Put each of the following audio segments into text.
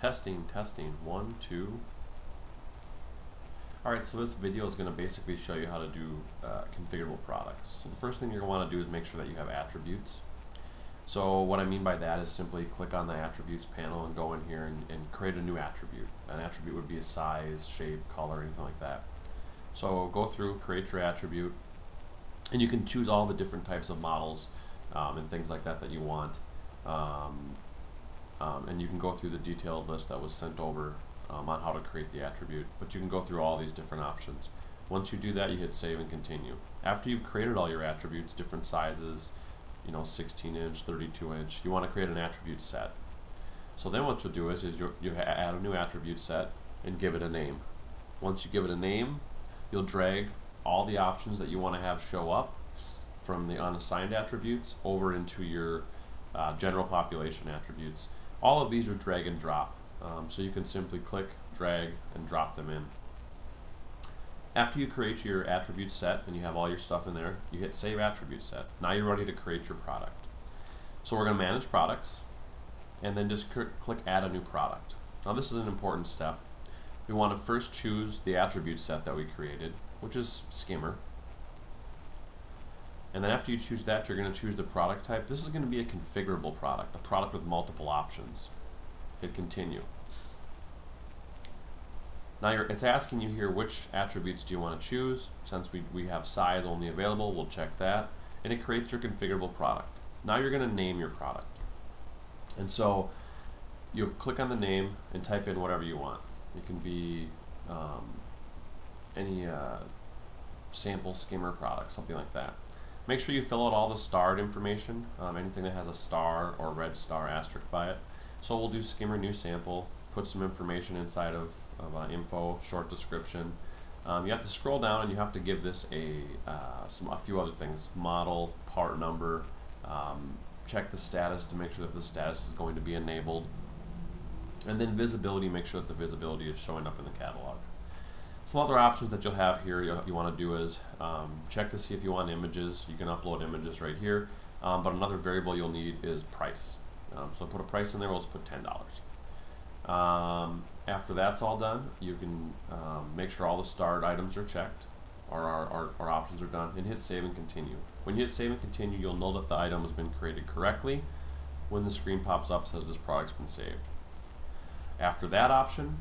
Testing, testing, 1, 2. Alright, so this video is going to basically show you how to do configurable products. So the first thing you're going to want to do is make sure that you have attributes. So what I mean by that is simply click on the attributes panel and go in here and create a new attribute. An attribute would be a size, shape, color, anything like that. So go through, create your attribute, and you can choose all the different types of models and things like that that you want. And you can go through the detailed list that was sent over on how to create the attribute, but you can go through all these different options. Once you do that, you hit save and continue. After you've created all your attributes, different sizes, 16 inch, 32 inch, you want to create an attribute set. So then what you'll do is you add a new attribute set and give it a name. Once you give it a name, you'll drag all the options that you want to have show up from the unassigned attributes over into your general population attributes. All of these are drag and drop. So you can simply click, drag, and drop them in. After you create your attribute set and you have all your stuff in there, you hit Save Attribute Set. Now you're ready to create your product. So we're going to manage products, and then just click Add a New Product. Now this is an important step. We want to first choose the attribute set that we created, which is Skimmer. And then after you choose that, you're going to choose the product type. This is going to be a configurable product, a product with multiple options. Hit Continue. Now it's asking you here which attributes do you want to choose. Since we have size only available, we'll check that. And it creates your configurable product. Now you're going to name your product. And so you'll click on the name and type in whatever you want. It can be any sample skimmer product, something like that. Make sure you fill out all the starred information, anything that has a star or red star asterisk by it. So we'll do skimmer new sample, put some information inside of info, short description. You have to scroll down and you have to give this a few other things: model, part number, check the status to make sure that the status is going to be enabled, and then visibility, make sure that the visibility is showing up in the catalog. Some other options that you'll have here you want to do is check to see if you want images. You can upload images right here, but another variable you'll need is price. So put a price in there. Let's put $10. After that's all done, you can make sure all the starred items are checked, or our options are done, and hit Save and Continue. When you hit Save and Continue, you'll know that the item has been created correctly when the screen pops up says this product's been saved. After that option,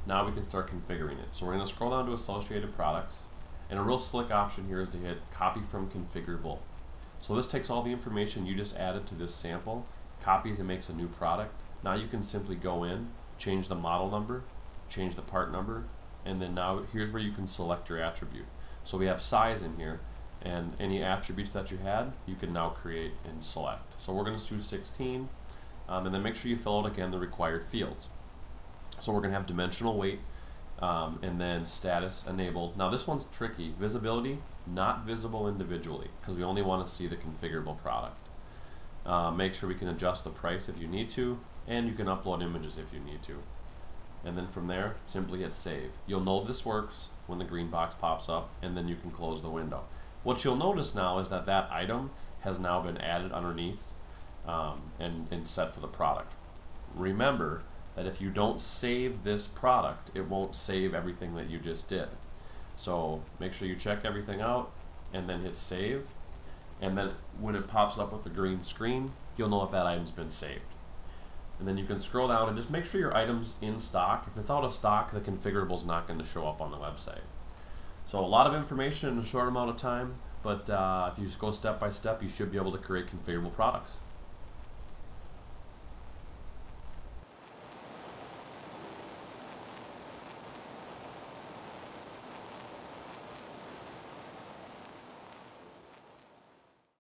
now we can start configuring it. So we're going to scroll down to Associated Products, and a real slick option here is to hit Copy from Configurable. So this takes all the information you just added to this sample, copies and makes a new product. Now you can simply go in, change the model number, change the part number, and then now here's where you can select your attribute. So we have size in here, and any attributes that you had, you can now create and select. So we're going to choose 16, and then make sure you fill out again the required fields. So we're going to have dimensional weight, and then status enabled. Now this one's tricky. Visibility, not visible individually, because we only want to see the configurable product. Make sure we can adjust the price if you need to, and you can upload images if you need to. And then from there, simply hit Save. You'll know this works when the green box pops up, and then you can close the window. What you'll notice now is that that item has now been added underneath and set for the product. Remember that if you don't save this product, it won't save everything that you just did. So make sure you check everything out and then hit Save. And then when it pops up with the green screen, you'll know if that item's been saved. And then you can scroll down and just make sure your item's in stock. If it's out of stock, the configurable is not going to show up on the website. So a lot of information in a short amount of time, but if you just go step by step, you should be able to create configurable products.